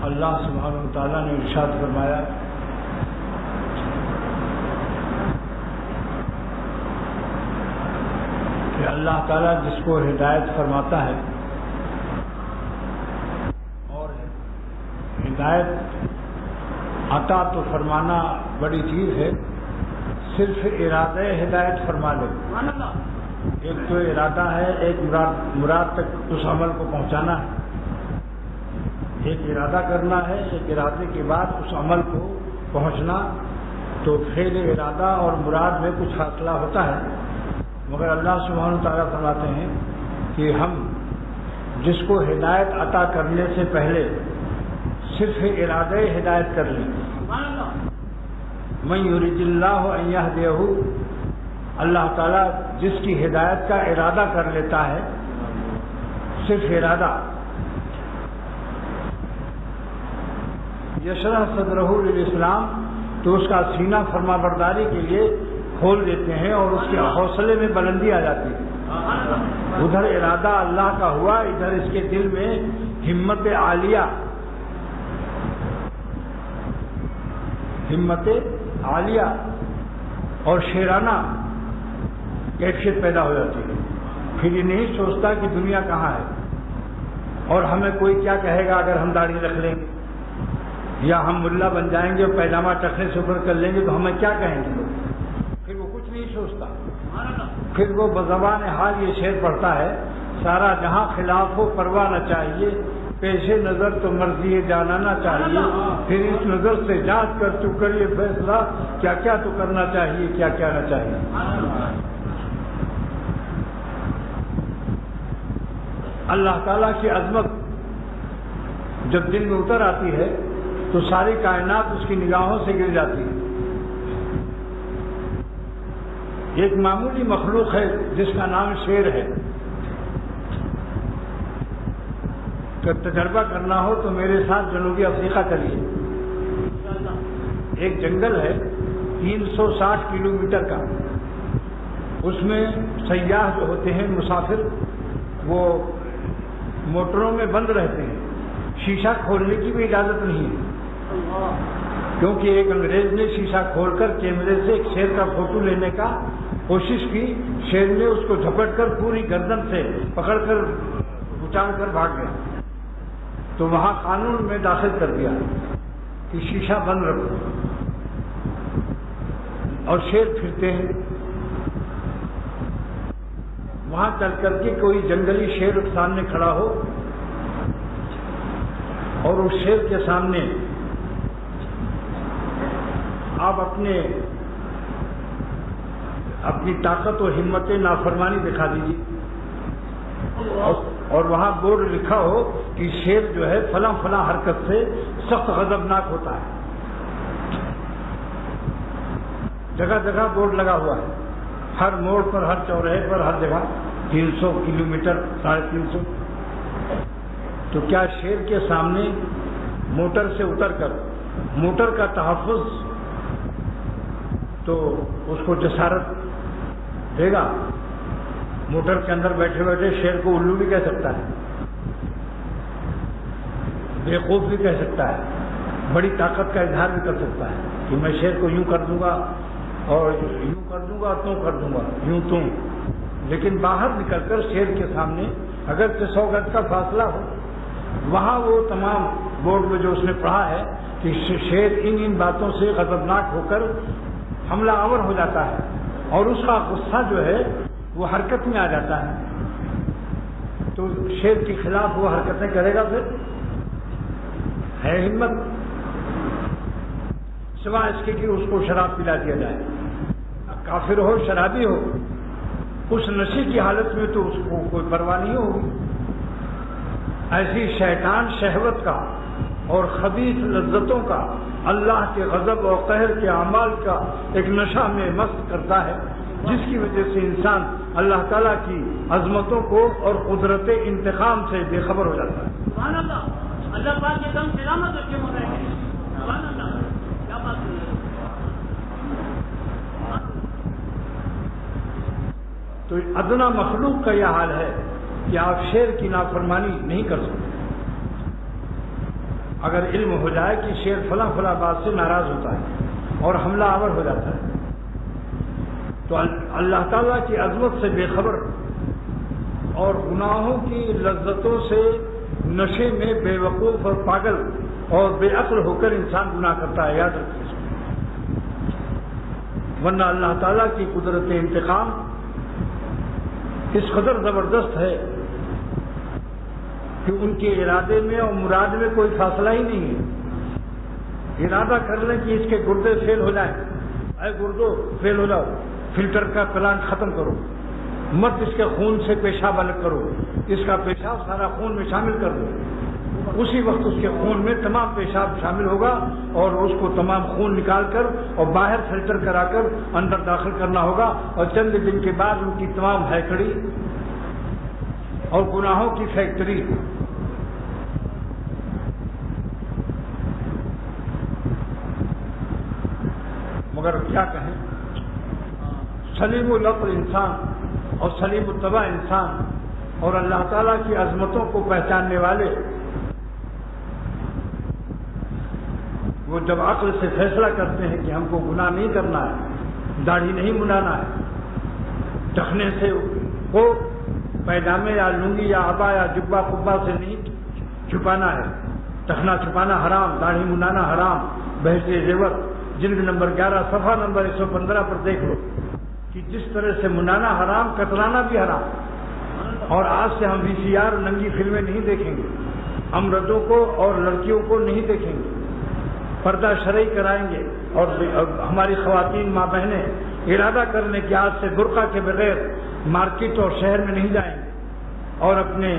اللہ سبحانہ و تعالیٰ نے ارشاد فرمایا کہ اللہ تعالیٰ جس کو ہدایت فرماتا ہے، اور ہدایت عطا تو فرمانا بڑی چیز ہے، صرف ارادہ ہدایت فرما لے، ایک تو ارادہ ہے، ایک مراد تک اس عمل کو پہنچانا ہے، ایک ارادہ کرنا ہے، ایک ارادے کے بعد اس عمل کو پہنچنا، تو فعل ارادہ اور مراد میں کچھ فاصلہ ہوتا ہے، مگر اللہ سبحانہ تعالیٰ فرماتے ہیں کہ ہم جس کو ہدایت عطا کرنے سے پہلے صرف ارادہ ہدایت کر لیں، من یرید اللہ ان یہدیہ، اللہ تعالیٰ جس کی ہدایت کا ارادہ کر لیتا ہے، صرف ارادہ، یشرح صدرہ للاسلام، تو اس کا سینہ فرما برداری کے لیے کھول دیتے ہیں اور اس کے حوصلے میں بلندی آ جاتی ہے۔ ادھر ارادہ اللہ کا ہوا، ادھر اس کے دل میں ہمت عالیہ، ہمت عالیہ اور شیرانہ کیفیت پیدا ہو جاتی ہے۔ پھر یہ نہیں سوچتا کہ دنیا کہاں ہے اور ہمیں کوئی کیا کہے گا اگر ہم داڑھی رکھ لیں گے، یا ہم ملا بن جائیں گے اور پیجامہ ٹخنے سے اوپر کر لیں گے تو ہمیں کیا کہیں گے لوگ، پھر وہ کچھ نہیں سوچتا، پھر وہ بزبان حال یہ شعر پڑھتا ہے، سارا جہاں خلاف ہو پرواہ نہ چاہیے، پیش نظر تو مرضی جانانا چاہیے، پھر اس نظر سے جانچ کر تو کر یہ فیصلہ کیا کیا تو کرنا چاہیے، کیا کیا نہ چاہیے۔ اللہ تعالیٰ کی عظمت جب دل میں اتر آتی ہے تو ساری کائنات اس کی نگاہوں سے گر جاتی ہے۔ ایک معمولی مخلوق ہے جس کا نام شیر ہے، کہ تجربہ کرنا ہو تو میرے ساتھ جنوبی افریقہ چلیے، ایک جنگل ہے 360 کلومیٹر کا، اس میں سیاح جو ہوتے ہیں مسافر وہ موٹروں میں بند رہتے ہیں، شیشہ کھولنے کی بھی اجازت نہیں ہے، کیونکہ ایک انگریز نے شیشہ کھول کر کیمرے سے ایک شیر کا فوٹو لینے کا کوشش کی، شیر نے اس کو جھپٹ کر پوری گردن سے پکڑ کر اچال کر بھاگ گیا، تو وہاں قانون میں داخل کر دیا کہ شیشہ بند رکھو، اور شیر پھرتے ہیں، وہاں چل کر کے کوئی جنگلی شیر سامنے کھڑا ہو اور اس شیر کے سامنے آپ اپنی طاقت و ہمت نافرمانی دکھا دیجیے، اور وہاں بورڈ لکھا ہو کہ شیر جو ہے فلاں فلاں حرکت سے سخت غضبناک ہوتا ہے، جگہ جگہ بورڈ لگا ہوا ہے، ہر موڑ پر، ہر چوراہے پر، ہر جگہ 300 کلومیٹر 350، تو کیا شیر کے سامنے موٹر سے اتر کر موٹر کا تحفظ تو اس کو جسارت دے گا؟ موٹر کے اندر بیٹھے بیٹھے شیر کو الو بھی کہہ سکتا ہے، بیوقوف بھی کہہ سکتا ہے، بڑی طاقت کا اظہار بھی کر سکتا ہے کہ میں شیر کو یوں کر دوں گا اور یوں کر دوں گا، توں کر دوں گا، یوں توں، لیکن باہر نکل کر شیر کے سامنے اگر 100 گز کا فاصلہ ہو، وہاں وہ تمام بورڈ میں جو اس نے پڑھا ہے کہ شیر ان باتوں سے غضبناک ہو کر حملہ آور ہو جاتا ہے، اور اس کا غصہ جو ہے وہ حرکت میں آ جاتا ہے، تو شیر کے خلاف وہ حرکتیں کرے گا، پھر ہے ہمت، سوائے اس کے کہ اس کو شراب پلا دیا جائے، کافر ہو شرابی ہو، اس نشے کی حالت میں تو اس کو کوئی پرواہ نہیں ہوگی۔ ایسی شیطان شہوت کا اور خبیث لذتوں کا، اللہ کے غضب اور قہر کے اعمال کا ایک نشہ میں مست کرتا ہے، جس کی وجہ سے انسان اللہ تعالیٰ کی عظمتوں کو اور قدرت انتقام سے بے خبر ہو جاتا ہے۔ سبحان اللہ، اللہ پاک کے دم سلامت رکھے ہو رہے ہیں، سبحان اللہ، کیا بات ہے۔ تو ادنا مخلوق کا یہ حال ہے کہ آپ شیر کی نافرمانی نہیں کر سکتے، اگر علم ہو جائے کہ شیر فلاں فلاں بات سے ناراض ہوتا ہے اور حملہ آور ہو جاتا ہے، تو اللہ تعالیٰ کی عظمت سے بے خبر اور گناہوں کی لذتوں سے نشے میں بے وقوف اور پاگل اور بے عقل ہو کر انسان گناہ کرتا ہے، یاد رکھیے۔ ورنہ اللہ تعالیٰ کی قدرت انتقام اس قدر زبردست ہے کہ ان کے ارادے میں اور مراد میں کوئی فاصلہ ہی نہیں ہے۔ ارادہ کر لیں کہ اس کے گردے فیل ہو جائیں، اے گردو فیل ہو جاؤ، فلٹر کا پلانٹ ختم کرو، مت اس کے خون سے پیشاب الگ کرو، اس کا پیشاب سارا خون میں شامل کر دو، اسی وقت اس کے خون میں تمام پیشاب شامل ہوگا اور اس کو تمام خون نکال کر اور باہر فلٹر کرا کر اندر داخل کرنا ہوگا، اور چند دن کے بعد ان کی تمام ہیکڑی اور گناہوں کی فیکٹری مگر کیا کہیں، سلیم العقل انسان اور سلیم الطبع انسان اور اللہ تعالیٰ کی عظمتوں کو پہچاننے والے وہ جب عقل سے فیصلہ کرتے ہیں کہ ہم کو گناہ نہیں کرنا ہے، داڑھی نہیں منڈانا ہے، ٹخنے سے کو پیجامے یا لنگی یا عبا یا جبہ قبا سے نہیں چھپانا ہے، ٹخنا چھپانا حرام، داڑھی منڈانا حرام، بحث زیور جلد نمبر 11 صفحہ نمبر 115 پر دیکھ لو کہ جس طرح سے منانا حرام، کترانا بھی حرام۔ اور آج سے ہم VCR ننگی فلمیں نہیں دیکھیں گے، ہم مردوں کو اور لڑکیوں کو نہیں دیکھیں گے، پردہ شرعی کرائیں گے، اور ہماری خواتین ماں بہنیں ارادہ کر لیں کہ آج سے برقع کے بغیر مارکیٹ اور شہر میں نہیں جائیں گے، اور اپنے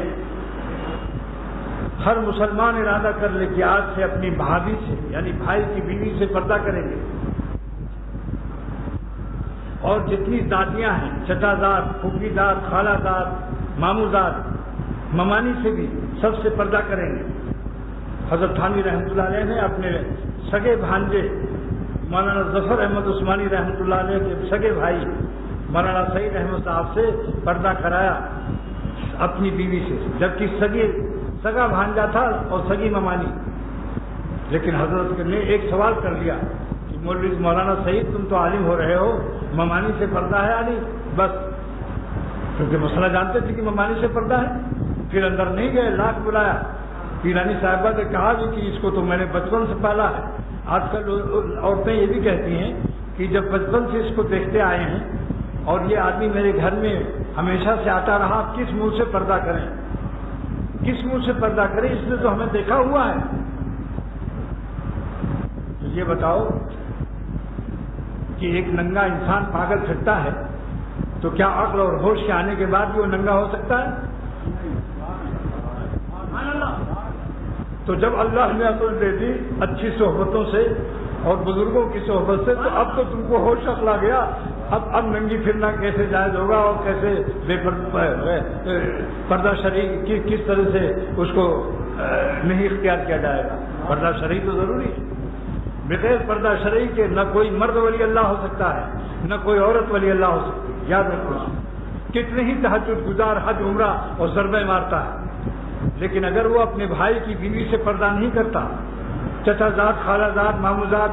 ہر مسلمان ارادہ کر لے کہ آج سے اپنی بھابھی سے یعنی بھائی کی بیوی سے پردہ کریں گے، اور جتنی دادیاں ہیں، چچا زاد، پھوپھی زاد، خالہ زاد، ماموں زاد، ممانی سے بھی سب سے پردہ کریں گے۔ حضرت تھانوی رحمۃ اللہ علیہ نے اپنے سگے بھانجے مولانا ظفر احمد عثمانی رحمۃ اللہ علیہ کے سگے بھائی مولانا سعید احمد صاحب سے پردہ کرایا اپنی بیوی سے، جبکہ سگا بھانجا تھا اور سگی ممانی۔ لیکن حضرت نے ایک سوال کر لیا کہ مولوی مولانا سعید تم تو عالم ہو رہے ہو، ممانی سے پردہ ہے علی؟ بس، کیونکہ مسئلہ جانتے تھے کہ ممانی سے پردہ ہے۔ پھر اندر نہیں گئے، لاکھ بلایا۔ پیرانی صاحبہ نے کہا بھی کہ اس کو تو میں نے بچپن سے پالا ہے۔ آج کل عورتیں یہ بھی کہتی ہیں کہ جب بچپن سے اس کو دیکھتے آئے ہیں اور یہ آدمی میرے گھر میں ہمیشہ سے آتا رہا، کس منہ سے پردہ کریں، کس منہ سے پردہ کریں، اس نے تو ہمیں دیکھا ہوا ہے۔ تو یہ بتاؤ کہ ایک ننگا انسان پاگل پھرتا ہے تو کیا عقل اور ہوش کے آنے کے بعد بھی وہ ننگا ہو سکتا ہے؟ تو جب اللہ نے عقل دے دی اچھی صحبتوں سے اور بزرگوں کی صحبت سے، تو اب تو تم کو ہوش عقل آ گیا، اب ننگی پھرنا کیسے جائز ہوگا اور کیسے پردہ شرعی کس طرح سے اس کو نہیں اختیار کیا جائے گا۔ پردہ شرعی تو ضروری ہے، بغیر پردہ شرعی کے نہ کوئی مرد ولی اللہ ہو سکتا ہے، نہ کوئی عورت ولی اللہ ہو سکتی ہے۔ یاد رکھو، کتنے ہی تہجد گزار حج عمرہ اور ضربے مارتا ہے، لیکن اگر وہ اپنے بھائی کی بیوی سے پردہ نہیں کرتا، چچا زاد، خالہ زاد، ماموں زاد،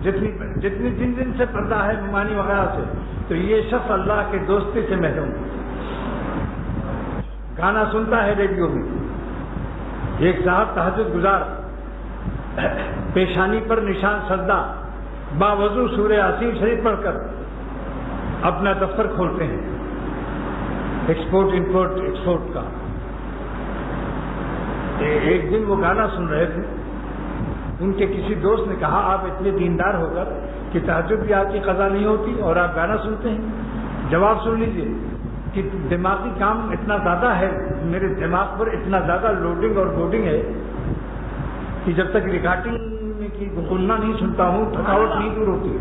جتنی جن سے پردہ ہے ممانی وغیرہ سے، تو یہ شخص اللہ کے دوستی سے محروم ہے۔ گانا سنتا ہے ریڈیو میں، ایک صاحب تہجد گزار پیشانی پر نشان سجدہ باوضو سورہ یاسین شریف پڑھ کر اپنا دفتر کھولتے ہیں، ایکسپورٹ امپورٹ ایکسپورٹ کا۔ ایک دن وہ گانا سن رہے تھے، ان کے کسی دوست نے کہا آپ اتنے دیندار ہو کر کہ تہجد بھی آپ کی قضا نہیں ہوتی اور آپ گانا سنتے ہیں؟ جواب سن لیجئے کہ دماغی کام اتنا زیادہ ہے، میرے دماغ پر اتنا زیادہ لوڈنگ اور بورڈنگ ہے کہ جب تک ریکارڈنگ کی گنگنا نہیں سنتا ہوں تھکاوٹ نہیں دور ہوتی۔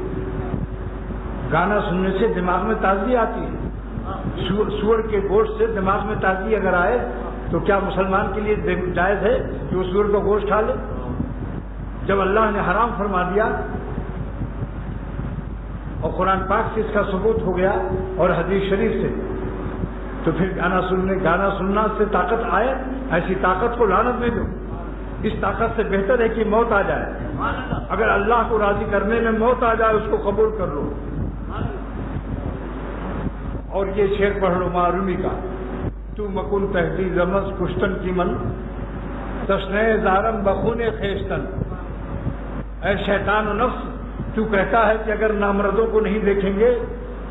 گانا سننے سے دماغ میں تازگی آتی ہے، سور کے گوشت سے دماغ میں تازگی اگر آئے تو کیا مسلمان کے لیے جائز ہے کہ وہ سور کا گوشت کھا لے؟ جب اللہ نے حرام فرما دیا اور قرآن پاک سے اس کا ثبوت ہو گیا اور حدیث شریف سے، تو پھر گانا سننا سے طاقت آئے، ایسی طاقت کو لعنت میں دو۔ اس طاقت سے بہتر ہے کہ موت آ جائے. اگر اللہ کو راضی کرنے میں موت آ جائے اس کو قبول کر لو. اور یہ شعر پڑھ لو معرومی کا. تو مکن تحدید رمز کشتن کی من تشنہ زارم بخون خیشتن. اے شیطان و نفس، تو کہتا ہے کہ اگر نامردوں کو نہیں دیکھیں گے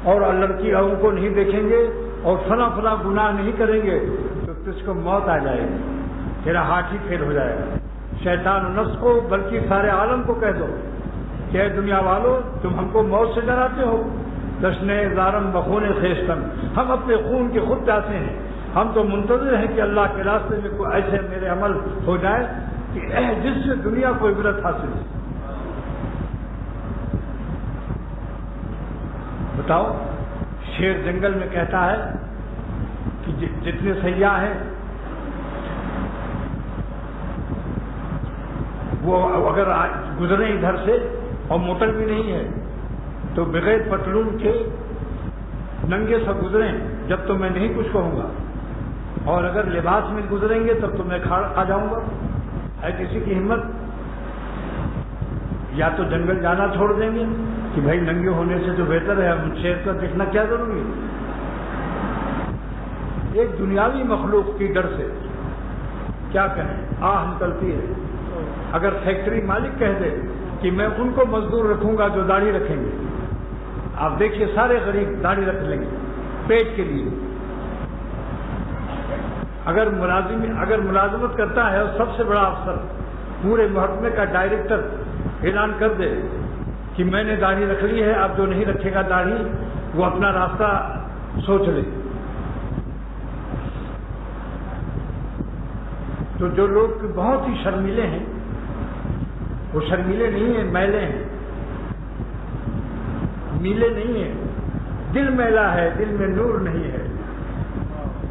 اور لڑکیوں کو نہیں دیکھیں گے اور فلاں فلاں گناہ نہیں کریں گے تو تجھ کو موت آ جائے گی، تیرا ہاتھ ہی پھیل ہو جائے گا. شیطان و نفس کو بلکہ سارے عالم کو کہہ دو کہ اے دنیا والوں، تم ہم کو موت سے ڈراتے ہو. دشن زارم بخون خیشتن، ہم اپنے خون کے خود پیاسے ہیں. ہم تو منتظر ہیں کہ اللہ کے راستے میں کوئی ایسے میرے عمل ہو جائے کہ جس سے دنیا کو عبرت حاصل ہو. بتاؤ، شیر جنگل میں کہتا ہے کہ جتنے سیاح ہیں وہ اگر گزرے ادھر سے اور موٹر بھی نہیں ہے تو بغیر پتلون کے ننگے سے گزریں جب تو میں نہیں کچھ کہوں گا، اور اگر لباس میں گزریں گے تب تو میں کھڑ آ جاؤں گا. ہے کسی کی ہمت؟ یا تو جنگل جانا چھوڑ دیں گے کہ بھائی ننگے ہونے سے تو بہتر ہے، ہم شیر کا دیکھنا کیا ضروری ہے. ایک دنیاوی مخلوق کی ڈر سے کیا کہیں، آہ نکلتی ہے. اگر فیکٹری مالک کہہ دے کہ میں ان کو مزدور رکھوں گا جو داڑھی رکھیں گے، آپ دیکھیے سارے غریب داڑھی رکھ لیں گے پیٹ کے لیے. اگر ملازمت کرتا ہے اور سب سے بڑا افسر پورے محکمے کا ڈائریکٹر اعلان کر دے کہ میں نے داڑھی رکھ لی ہے، اب جو نہیں رکھے گا داڑھی وہ اپنا راستہ سوچ لے. تو جو لوگ بہت ہی شرمیلے ہیں وہ شرمیلے نہیں ہیں، میلے ہیں، میلے نہیں ہیں. دل میلا ہے، دل میں نور نہیں ہے.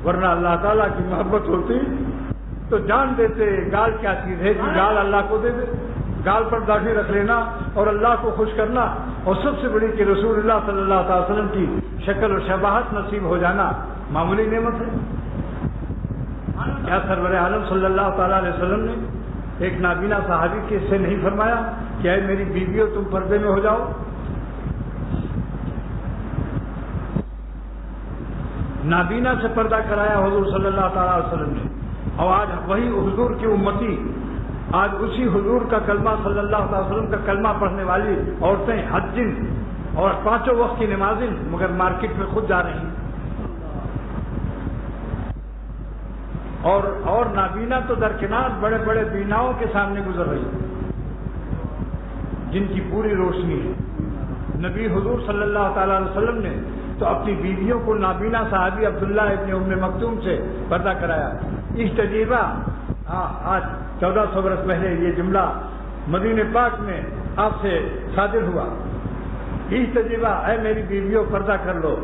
ورنہ اللہ تعالیٰ کی محبت ہوتی تو جان دیتے گال کیا چیز ہے کہ گال اللہ کو دے دے. گال پر داڑھی رکھ لینا اور اللہ کو خوش کرنا، اور سب سے بڑی کہ رسول اللہ صلی اللہ تعالی وسلم کی شکل و شباہت نصیب ہو جانا معمولی نعمت ہے. کیا سرور عالم صلی اللہ تعالی علیہ وسلم نے ایک نابینا صحابی کے سے نہیں فرمایا کہ اے میری بیویوں تم پردے میں ہو جاؤ؟ نابینا سے پردہ کرایا حضور صلی اللہ تعالی علیہ وسلم نے. اور آج وہی حضور کی امتی، آج اسی حضور کا کلمہ صلی اللہ تعالی وسلم کا کلمہ پڑھنے والی عورتیں حجن اور 5 وقت کی نمازیں مگر مارکیٹ میں خود جا رہی ہیں. اور نابینا تو درکنار بڑے بڑے بیناؤں کے سامنے گزر رہی ہے جن کی پوری روشنی ہے. نبی حضور صلی اللہ تعالی علیہ وسلم نے تو اپنی بیویوں کو نابینا صحابی عبداللہ ابن ام مکتوم سے پردہ کرایا. اس تجربہ آج 1400 برس پہلے یہ جملہ مدینہ پاک میں آپ سے صادر ہوا. اس تجربہ اے میری بیویوں پردہ کر لو.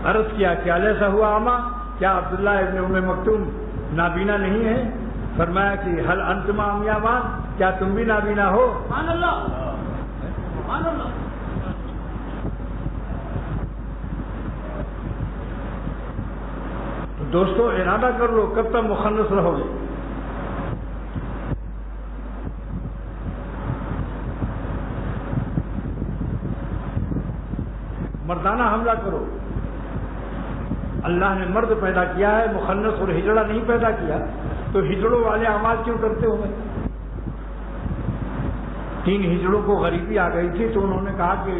عرض کیا کہ علیہ ہوا اما، کیا عبداللہ ابن ام مکتوم نابینا نہیں ہے؟ فرمایا کہ حل انتم عمیامان، کیا تم بھی نابینا ہو؟ سبحان اللہ، سبحان اللہ. تو دوستو ارادہ کر لو کب تک مخنث رہو گے. مردانہ حملہ کرو. اللہ نے مرد پیدا کیا ہے، مخنث اور ہجڑا نہیں پیدا کیا. تو ہجڑوں والے اعمال کیوں کرتے ہو؟ 3 ہجڑوں کو غریبی آ گئی تھی تو انہوں نے کہا کہ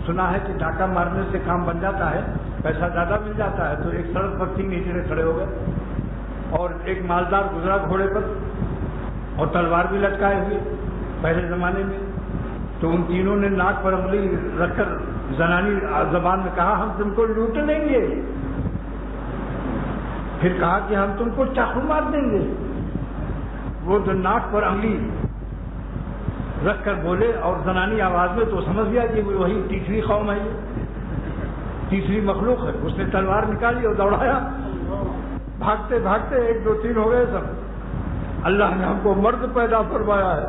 سنا ہے کہ ڈاکہ مارنے سے کام بن جاتا ہے، پیسہ زیادہ مل جاتا ہے. تو ایک سڑک پر 3 ہجڑے کھڑے ہو گئے اور ایک مالدار گزرا گھوڑے پر اور تلوار بھی لٹکائے ہوئے پہلے زمانے میں. تو ان تینوں نے ناک پر انگلی رکھ کر زنانی زبان میں کہا ہم تم کو لوٹ لیں گے. پھر کہا کہ ہم تم کو چاقو مار دیں گے. وہ جو ناک پر انگلی رکھ کر بولے اور زنانی آواز میں، تو سمجھ گیا کہ وہی تیسری قوم ہے، تیسری مخلوق ہے. اس نے تلوار نکالی اور دوڑایا. بھاگتے بھاگتے 1 2 3 ہو گئے سب. اللہ نے ہم کو مرد پیدا فرمایا ہے،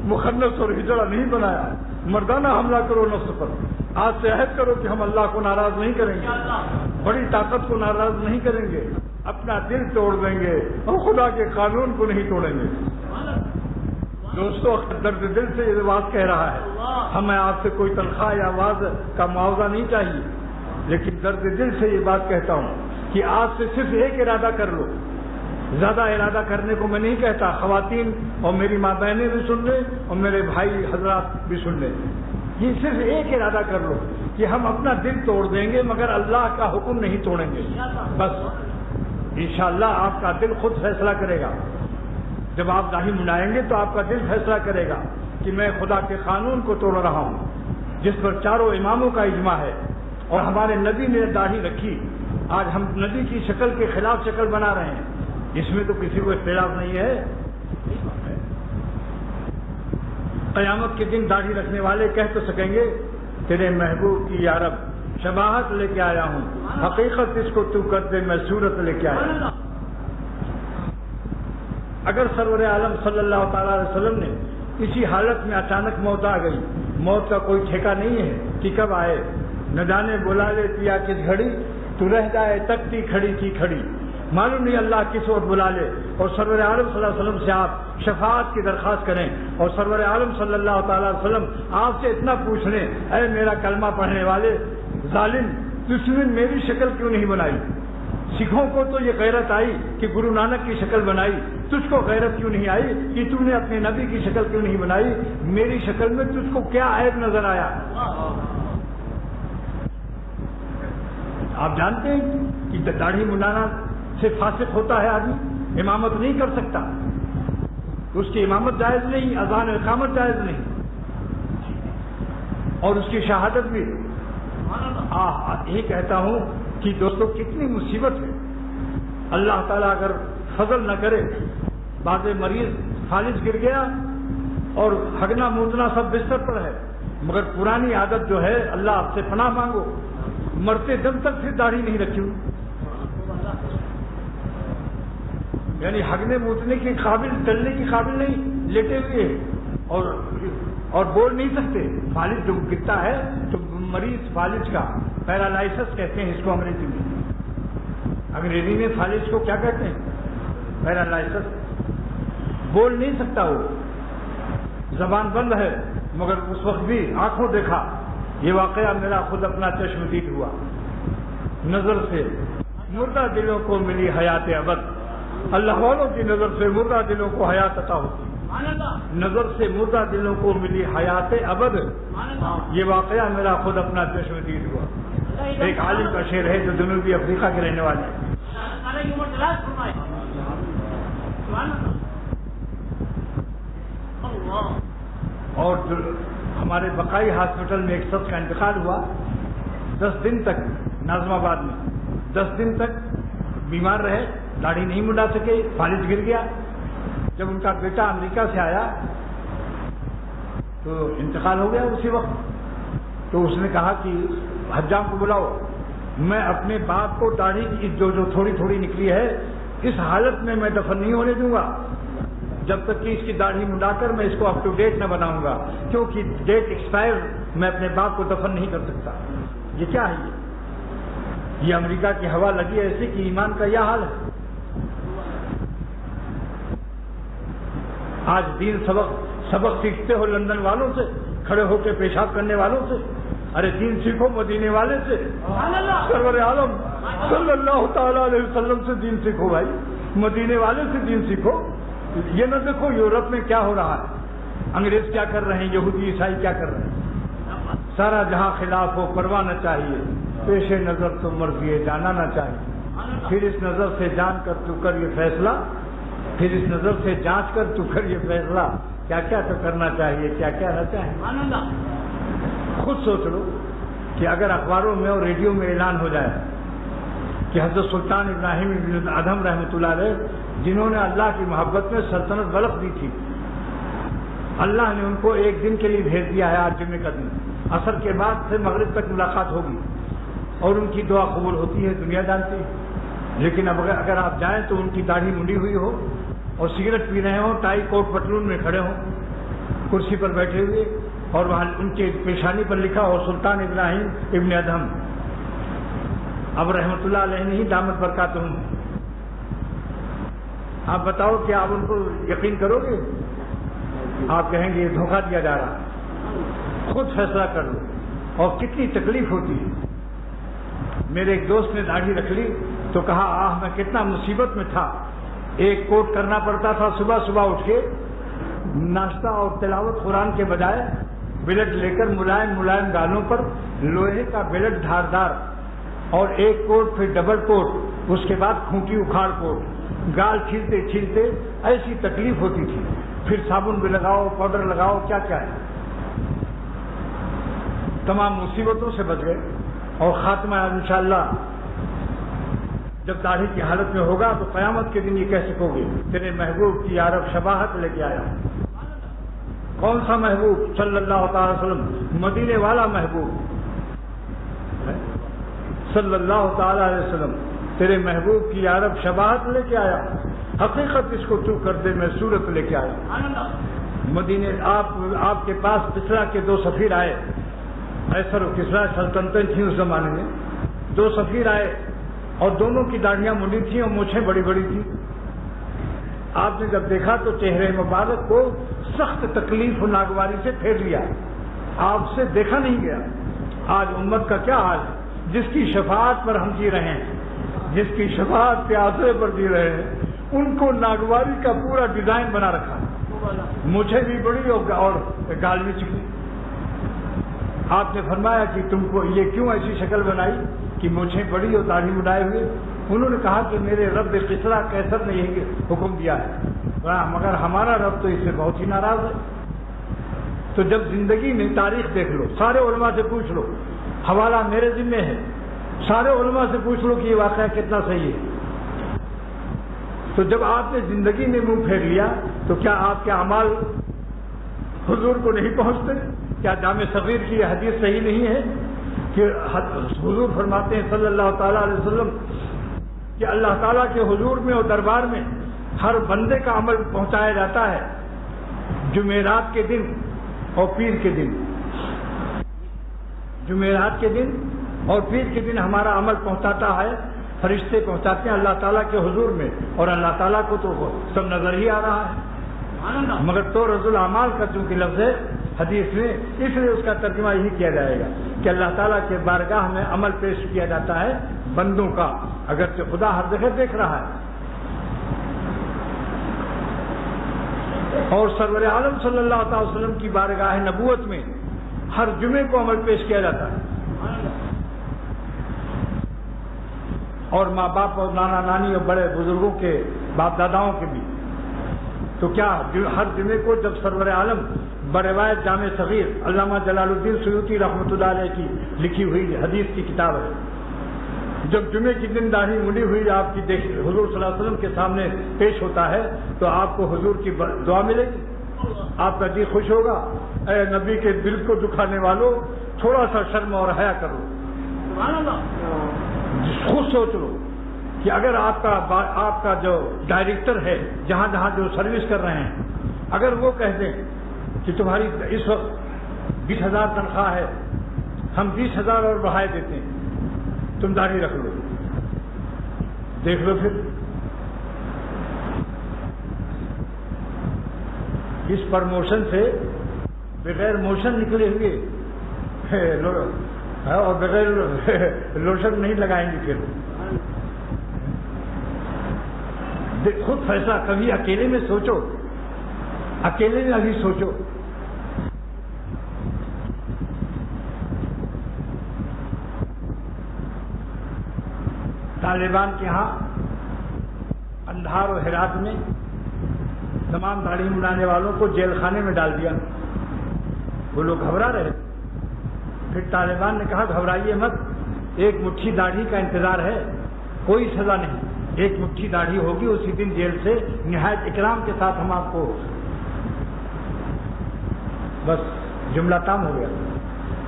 مخنث اور ہجڑا نہیں بنایا. مردانہ حملہ کرو نفس پر. آج سے عہد کرو کہ ہم اللہ کو ناراض نہیں کریں گے، بڑی طاقت کو ناراض نہیں کریں گے، اپنا دل توڑ دیں گے اور خدا کے قانون کو نہیں توڑیں گے. دوستو درد دل سے یہ بات کہہ رہا ہے، ہمیں آپ سے کوئی تنخواہ یا آواز کا معاوضہ نہیں چاہیے، لیکن درد دل سے یہ بات کہتا ہوں کہ آج سے صرف ایک ارادہ کر لو، زیادہ ارادہ کرنے کو میں نہیں کہتا، خواتین اور میری ماں بہنیں بھی سن لیں اور میرے بھائی حضرات بھی سن لیں، یہ صرف ایک ارادہ کر لو کہ ہم اپنا دل توڑ دیں گے مگر اللہ کا حکم نہیں توڑیں گے، بس انشاءاللہ آپ کا دل خود فیصلہ کرے گا۔ جب آپ داڑھی منڈائیں گے تو آپ کا دل فیصلہ کرے گا کہ میں خدا کے قانون کو توڑ رہا ہوں جس پر چاروں اماموں کا اجماع ہے، اور ہمارے نبی نے داڑھی رکھی، آج ہم نبی کی شکل کے خلاف شکل بنا رہے ہیں، اس میں تو کسی کو اختلاف نہیں ہے۔ قیامت کے دن داڑھی رکھنے والے کہہ تو سکیں گے تیرے محبوب کی یا رب شباہت لے کے آیا ہوں، حقیقت اس کو تو کر دے میں صورت لے کے آیا ہوں۔ اگر سرور عالم صلی اللہ تعالی علیہ وسلم نے اسی حالت میں اچانک موت آ گئی، موت کا کوئی ٹھیکہ نہیں ہے کہ کب آئے، نہ جانے بلا لے پیا کس گھڑی، تو رہ جائے تکتی کھڑی کی کھڑی، معلوم نہیں اللہ کس وقت بلا لے۔ اور سرور عالم صلی اللہ علیہ وسلم سے آپ شفاعت کی درخواست کریں، اور سرور عالم صلی اللہ تعالی علیہ وسلم آپ سے اتنا پوچھ لیں، اے میرا کلمہ پڑھنے والے ظالم، تجھ نے میری شکل کیوں نہیں بنائی؟ سکھوں کو تو یہ غیرت آئی کہ گرو نانک کی شکل بنائی، تجھ کو غیرت کیوں نہیں آئی کہ تو نے اپنے نبی کی شکل کیوں نہیں بنائی؟ میری شکل میں تجھ کو کیا عیب نظر آیا؟ آپ جانتے ہیں کہ داڑھی منڈانا سے فاسق ہوتا ہے آدمی، امامت نہیں کر سکتا، اس کی امامت جائز نہیں، اذان اقامت جائز نہیں، اور اس کی شہادت بھی۔ یہی کہتا ہوں کہ دوستو کتنی مصیبت ہے، اللہ تعالیٰ اگر فضل نہ کرے، بعض مریض فالج گر گیا اور ہگنا موتنا سب بستر پر ہے، مگر پرانی عادت جو ہے، اللہ آپ سے پناہ مانگو، مرتے دم تک پھر داڑھی نہیں رکھی ہوئی، یعنی ہگنے موتنے کے قابل، چلنے کے قابل نہیں، لیٹے ہوئے اور بول نہیں سکتے۔ فالج جو گرتا ہے تو مریض فالج کا پیرالائسس کہتے ہیں اس کو انگریزی میں، انگریزی میں فالج کو کیا کہتے ہیں؟ پیرالائسس، بول نہیں سکتا، وہ زبان بند ہے، مگر اس وقت بھی آنکھوں دیکھا۔ یہ واقعہ میرا خود اپنا چشم دید ہوا، نظر سے مردہ دلوں کو ملی حیات ابد، اللہ والوں کی نظر سے مردہ دلوں کو حیات عطا ہوتی، نظر سے مردہ دلوں کو ملی حیات ابد، یہ واقعہ میرا خود اپنا چشم دید ہوا۔ ایک عالم کا شعر ہے جو جنوبی افریقہ کے رہنے والے ہیں، اور ہمارے بقائی ہاسپٹل میں ایک شخص کا انتقال ہوا، 10 دن تک ناظم آباد میں 10 دن تک بیمار رہے، داڑھی نہیں منڈا سکے، فالج گر گیا۔ جب ان کا بیٹا امریکہ سے آیا تو انتقال ہو گیا اسی وقت، تو اس نے کہا کہ حجام کو بلاؤ، میں اپنے باپ کو داڑھی کی جو تھوڑی تھوڑی نکلی ہے اس حالت میں دفن نہیں ہونے دوں گا جب تک کہ اس کی داڑھی منڈا کر میں اس کو اپ ٹو ڈیٹ نہ بناؤں گا، کیونکہ ڈیٹ ایکسپائر، میں اپنے باپ کو دفن نہیں کر سکتا۔ یہ کیا ہے؟ یہ امریکہ کی ہوا لگی ایسی کہ ایمان کا یہ حال ہے۔ آج دین سبق سیکھتے ہو لندن والوں سے، کھڑے ہو کے پیشاب کرنے والوں سے، ارے دین سیکھو مدینے والے سے، سرور عالم صلی اللہ تعالی علیہ وسلم سے دین سیکھو بھائی، مدینے والے سے دین سیکھو۔ یہ نہ دیکھو یورپ میں کیا ہو رہا ہے، انگریز کیا کر رہے ہیں، یہودی عیسائی کیا کر رہے ہیں، سارا جہاں خلاف ہو پرواہ نہ چاہیے، پیش نظر تو مرضی جانا نہ چاہیے، پھر اس نظر سے جان کر تو کر یہ فیصلہ، پھر اس نظر سے جانچ کر تو کر یہ فیصلہ، کیا کیا تو کرنا چاہیے، کیا کیا نہ چاہیے۔ خود سوچ لو کہ اگر اخباروں میں اور ریڈیو میں اعلان ہو جائے کہ حضرت سلطان ابراہیم ابن ادھم رحمۃ اللہ علیہ، جنہوں نے اللہ کی محبت میں سلطنت بلق دی تھی، اللہ نے ان کو ایک دن کے لیے بھیج دیا ہے، آج جمعے کا دن، عصر کے بعد سے مغرب تک ملاقات ہوگی اور ان کی دعا قبول ہوتی ہے، دنیا جانتی ہے، لیکن اب اگر آپ جائیں تو ان کی داڑھی منڈی ہوئی ہو اور سگریٹ پی رہے ہوں، ٹائی کوٹ پتلون میں کھڑے ہوں کرسی پر بیٹھے ہوئے، اور وہاں ان کے پیشانی پر لکھا ہو سلطان ابراہیم ابن ادھم، اب رحمت اللہ علیہ نہیں دامت برکاتہم، آپ بتاؤ کہ آپ ان کو یقین کرو گے؟ آپ کہیں گے یہ دھوکہ دیا جا رہا ہے، خود فیصلہ کر لو۔ اور کتنی تکلیف ہوتی ہے۔ میرے ایک دوست نے داڑھی رکھ لی تو کہا آہ میں کتنا مصیبت میں تھا، ایک کوٹ کرنا پڑتا تھا، صبح صبح اٹھ کے ناشتہ اور تلاوت قرآن کے بجائے بلیڈ لے کر ملائم ملائم گالوں پر لوہے کا بلیڈ دھاردار، اور ایک کوٹ پھر ڈبل کوٹ، اس کے بعد کھونٹی اکھاڑ کوٹ، گال چھیلتے چھیلتے ایسی تکلیف ہوتی تھی، پھر صابن بھی لگاؤ، پاؤڈر لگاؤ، کیا کیا ہے۔ تمام مصیبتوں سے بچ گئے، اور خاتمہ انشاءاللہ جب داڑھی کی حالت میں ہوگا تو قیامت کے دن یہ کہہ سکو گے تیرے محبوب کی یا رب شباہت لے کے آیا۔ کون سا محبوب؟ صلی اللہ تعالی وسلم، مدینے والا محبوب صلی اللہ تعالی علیہ وسلم، تیرے محبوب کی یا رب شباہت لے کے آیا، حقیقت اس کو تو کر دے، میں صورت لے کے آیا۔ مدینے آپ کے پاس کسرا کے دو سفیر آئے، قیصر و کسرا سلطنتیں تھیں اس زمانے میں، دو سفیر آئے اور دونوں کی داڑھیاں منڈی تھیں اور مونچھیں بڑی بڑی تھیں۔ آپ نے جب دیکھا تو چہرے مبارک کو سخت تکلیف و ناگواری سے پھیر لیا، آپ سے دیکھا نہیں گیا۔ آج امت کا کیا حال ہے، جس کی شفاعت پر ہم جی رہے ہیں، جس کی شفاعت کے آسرے پر جی رہے ہیں، ان کو ناگواری کا پورا ڈیزائن بنا رکھا، مونچھیں بھی بڑی اور گال بھی چکلی۔ آپ نے فرمایا کہ تم کو یہ کیوں ایسی شکل بنائی کہ مونچھیں بڑی اور داڑھی مڈائے ہوئے؟ انہوں نے کہا کہ میرے رب کسرا قیصر نے یہی حکم دیا ہے، مگر ہمارا رب تو اس سے بہت ہی ناراض ہے۔ تو جب زندگی میں تاریخ دیکھ لو، سارے علماء سے پوچھ لو، حوالہ میرے ذمہ ہے، سارے علماء سے پوچھ لو کہ یہ واقعہ کتنا صحیح ہے۔ تو جب آپ نے زندگی میں منہ پھیر لیا تو کیا آپ کے اعمال حضور کو نہیں پہنچتے؟ کیا جامع صغیر کی یہ حدیث صحیح نہیں ہے کہ حضور فرماتے ہیں صلی اللہ تعالیٰ علیہ وسلم کہ اللہ تعالیٰ کے حضور میں اور دربار میں ہر بندے کا عمل پہنچایا جاتا ہے جمعرات کے دن اور پیر کے دن، جمعرات کے دن اور پیر کے دن ہمارا عمل پہنچاتا ہے، فرشتے پہنچاتے ہیں اللہ تعالیٰ کے حضور میں، اور اللہ تعالیٰ کو تو سب نظر ہی آ رہا ہے۔ مگر تو رسول الاعمال کا چونکہ لفظ ہے حدیث میں، اس لیے اس کا ترجمہ یہی کیا جائے گا کہ اللہ تعالیٰ کے بارگاہ میں عمل پیش کیا جاتا ہے بندوں کا، اگرچہ خدا ہر جگہ دیکھ رہا ہے۔ اور سرور عالم صلی اللہ تعالی وسلم کی بارگاہ نبوت میں ہر جمعے کو عمل پیش کیا جاتا ہے، اور ماں باپ اور نانا نانی اور بڑے بزرگوں کے باپ داداؤں کے بھی۔ تو کیا ہر جمعے کو جب سرور عالم بروایت جامع صغیر علامہ جلال الدین سیوطی رحمۃ اللہ علیہ کی لکھی ہوئی حدیث کی کتاب ہے، جب جمعے کی دن داڑھی مڑی ہوئی آپ کی حضور صلی اللہ علیہ وسلم کے سامنے پیش ہوتا ہے تو آپ کو حضور کی دعا ملے گی، آپ کا دل خوش ہوگا۔ اے نبی کے دل کو دکھانے والوں، تھوڑا سا شرم اور حیا کرو، خود سوچ لو کہ اگر آپ کا جو ڈائریکٹر ہے جہاں جہاں جو سروس کر رہے ہیں، اگر وہ کہہ دیں کہ تمہاری اس وقت 20,000 تنخواہ ہے، ہم 20,000 اور بڑھائے دیتے ہیں، تم داڑھی رکھ لو، دیکھ لو پھر اس پرموشن سے بغیر موشن نکلے ہوئے اور بغیر لوشن نہیں لگائیں گے۔ پھر خود فیصلہ کبھی اکیلے میں سوچو، اکیلے میں ابھی سوچو۔ طالبان کے ہاں اندھار و ہرات میں تمام داڑھی منڈانے والوں کو جیل خانے میں ڈال دیا، وہ لوگ گھبرا رہے۔ پھر طالبان نے کہا گھبرائیے مت، ایک مٹھی داڑھی کا انتظار ہے، کوئی سزا نہیں، ایک مٹھی داڑھی ہوگی، اسی دن جیل سے نہایت اکرام کے ساتھ ہم آپ کو، بس جملہ تام ہو گیا۔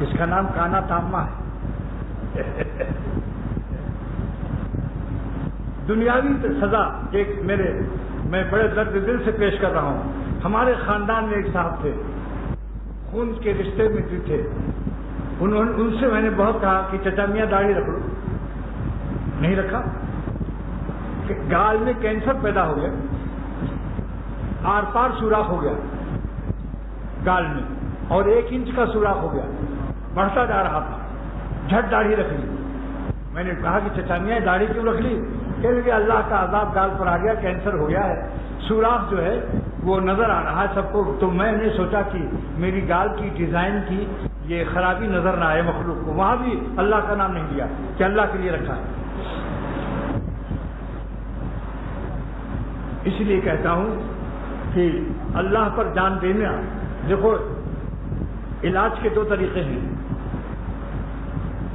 اس کا نام کانا تامہ ہے۔ دنیاوی سزا ایک میں بڑے درد دل سے پیش کر رہا ہوں۔ ہمارے خاندان میں ایک صاحب تھے، خون کے رشتے میں بھی تھے، ان سے میں نے بہت کہا کہ چچا میاں داڑھی رکھ لو، نہیں رکھا، گال میں کینسر پیدا ہو گیا، آر پار سوراخ ہو گیا، گال میں اور 1 انچ کا سوراخ ہو گیا, بڑھتا جا رہا تھا. جھٹ داڑھی رکھ لی. میں نے کہا کہ چچا میاں داڑھی کیوں رکھ لی؟ کہنے لگے اللہ کا عذاب گال پر آ گیا, کینسر ہو گیا ہے, سوراخ جو ہے وہ نظر آ رہا ہے سب کو. تو میں نے سوچا کہ میری گال کی ڈیزائن کی یہ خرابی نظر نہ آئے مخلوق کو. وہاں بھی اللہ کا نام نہیں لیا کہ اللہ کے لیے رکھا ہے. اس لیے کہتا ہوں کہ اللہ پر جان دینا, دیکھو علاج کے 2 طریقے ہیں.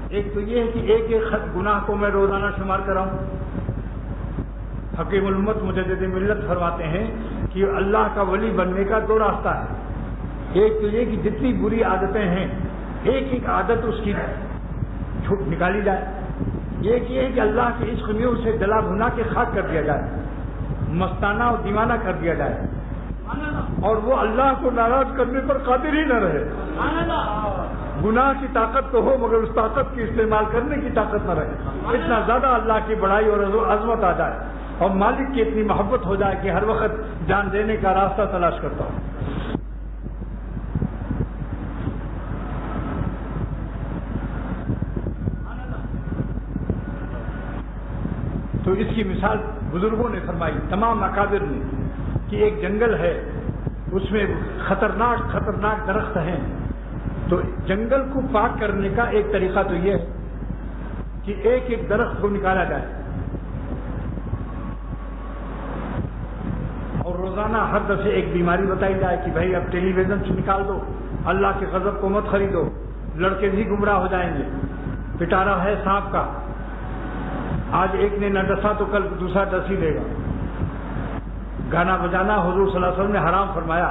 ایک تو یہ ہے کہ ایک گناہ کو میں روزانہ شمار کراؤں. حکیم الامت مجدد ملت فرماتے ہیں کہ اللہ کا ولی بننے کا 2 راستہ ہے. ایک تو یہ کہ جتنی بری عادتیں ہیں ایک عادت اس کی چھوٹ نکالی جائے. ایک یہ ہے کہ اللہ کے عشق میں اسے جلا بھنا کے خاک کر دیا جائے, مستانہ اور دیوانہ کر دیا جائے, اور وہ اللہ کو ناراض کرنے پر قادر ہی نہ رہے. گناہ کی طاقت تو ہو مگر اس طاقت کی استعمال کرنے کی طاقت نہ رہے. اتنا زیادہ اللہ کی بڑائی اور عظمت آ جائے اور مالک کی اتنی محبت ہو جائے کہ ہر وقت جان دینے کا راستہ تلاش کرتا ہوں. تو اس کی مثال بزرگوں نے فرمائی, تمام اکابر نے, کہ ایک جنگل ہے, اس میں خطرناک درخت ہیں. تو جنگل کو پاک کرنے کا ایک طریقہ تو یہ ہے کہ ایک درخت کو نکالا جائے اور روزانہ ہر دفعے ایک بیماری بتائی جائے کہ بھائی اب ٹیلی ویژن سے نکال دو, اللہ کے غضب کو مت خریدو, لڑکے بھی گمراہ ہو جائیں گے. پٹارا ہے سانپ کا, آج ایک نے نہ ڈسا تو کل دوسرا ڈس ہی لے گا. گانا بجانا حضور صلی اللہ علیہ وسلم نے حرام فرمایا.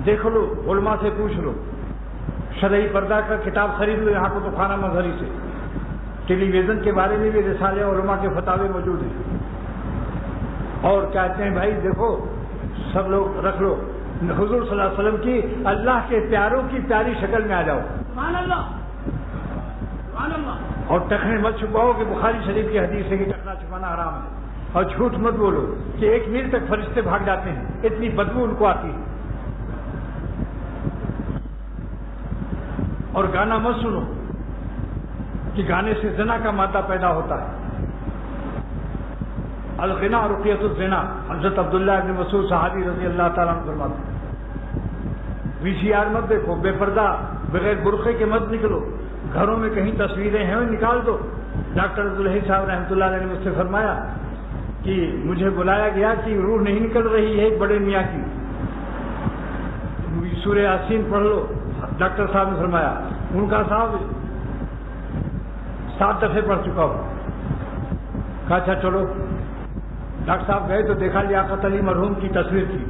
دیکھ لو, علماء سے پوچھ لو, شرعی پردہ کا کتاب خرید لو یہاں کو تو خانہ مظہری سے. ٹیلی ویژن کے بارے میں بھی رسالے علماء کے فتاوے موجود ہیں. اور کہتے ہیں بھائی دیکھو سب لوگ رکھ لو, حضور صلی اللہ علیہ وسلم کی اللہ کے پیاروں کی پیاری شکل میں آ جاؤ. سبحان اللہ, سبحان اللہ. اور ٹخنے مت چھپاؤ کہ بخاری شریف کی حدیث ہے کہ ٹخنا چھپانا حرام ہے. اور جھوٹ مت بولو کہ 1 میل تک فرشتے بھاگ جاتے ہیں, اتنی بدبو ان کو آتی ہے. اور گانا مت سنو کہ گانے سے زنا کا مادہ پیدا ہوتا ہے. الغنا رقیۃ الزنا, حضرت عبداللہ ابن مسعود صحابی رضی اللہ تعالیٰ عنہ فرماتے ہیں. VCR مت دیکھو, بے پردہ بغیر برقعے کے مت نکلو. گھروں میں کہیں تصویریں ہیں نکال دو. ڈاکٹر عبدالحی صاحب رحمۃ اللہ علیہ نے مجھ سے فرمایا کہ مجھے بلایا گیا کہ روح نہیں نکل رہی ہے ایک بڑے میاں کی, سورہ یاسین پڑھ لو. ڈاکٹر صاحب نے فرمایا, ان کا صاحب 7 دفعے پڑھ چکا ہوں. کہا اچھا چلو. ڈاکٹر صاحب گئے تو دیکھا لیاقت علی مرحوم کی تصویر تھی.